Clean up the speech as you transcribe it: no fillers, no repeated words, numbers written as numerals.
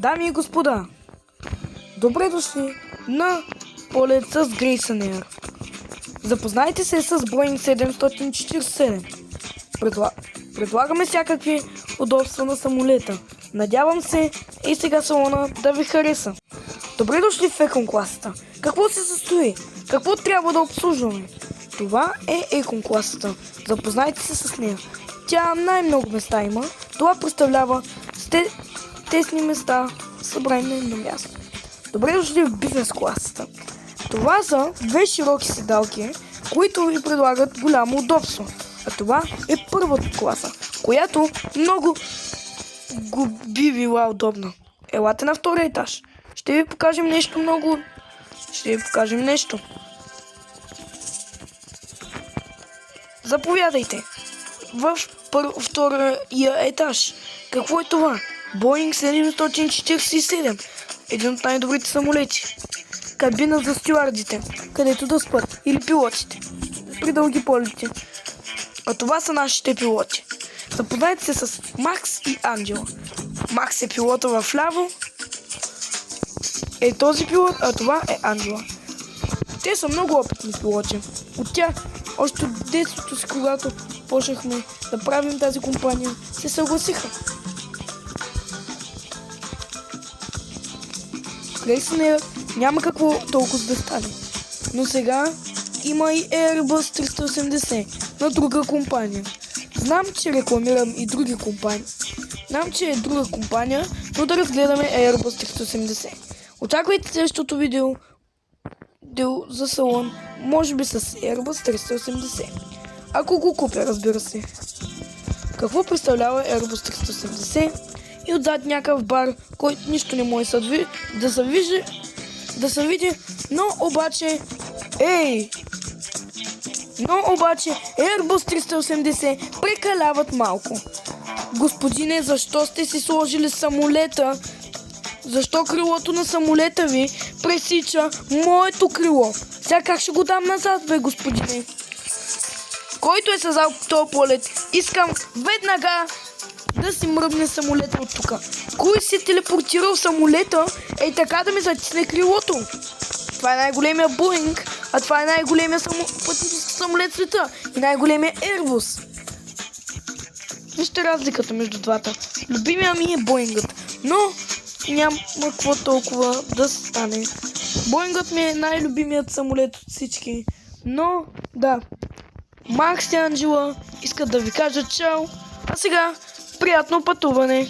Дами и господа, добре дошли на полет с Grayson Air. Запознайте се с Boeing 747. Предлагаме всякакви удобства на самолета. Надявам се и сега салона да ви хареса. Добре дошли в Econ класата. Какво се състои? Какво трябва да обслужваме? Това е Econ класата. Запознайте се с нея. Тя най-много места има. Това представлява тесни места, събрани на едно място. Добре дошли в бизнес класата. Това са две широки седалки, които ви предлагат голямо удобство. А това е първата класа, която много би била удобна. Елате на втория етаж. Ще ви покажем нещо. Заповядайте. В втория етаж. Какво е това? Boeing 747. Един от най-добрите самолети. Кабина за стюардите, където да спят, или пилотите при дълги полети. А това са нашите пилоти. Запознайте се с Макс и Анджела. Макс е пилота в ляво. Е този пилот, а това е Анджела. Те са много опитни пилоти. От тях, още от детството си, когато почнахме да правим тази компания, се съгласиха. Grayson Air няма какво толкова да стане. Но сега има и Airbus 380 на друга компания. Знам, че рекламирам и други компании. Знам, че е друга компания, но да разгледаме Airbus 380. Очаквайте следващото видео за салон, може би с Airbus 380. Ако го купя, разбира се. Какво представлява Airbus 380? И отзад някакъв бар, който нищо не може да се види, но обаче Airbus 380 прекаляват малко. Господине, защо сте си сложили самолета? Защо крилото на самолета ви пресича моето крило? Сега как ще го дам назад, бе, господине? Който е създал този полет, искам веднага да си мръбне самолета от тук. Кой си телепортирал самолета е така да ми затисне крилото? Това е най-големия Boeing, а това е най-големия пътнически самолет в света и най-големия Airbus. Вижте разликата между двата. Любимия ми е Боингът, но няма какво толкова да стане. Боингът ми е най-любимият самолет от всички, но да. Макс и Анджела искат да ви кажат чао, а сега приятно пътуване!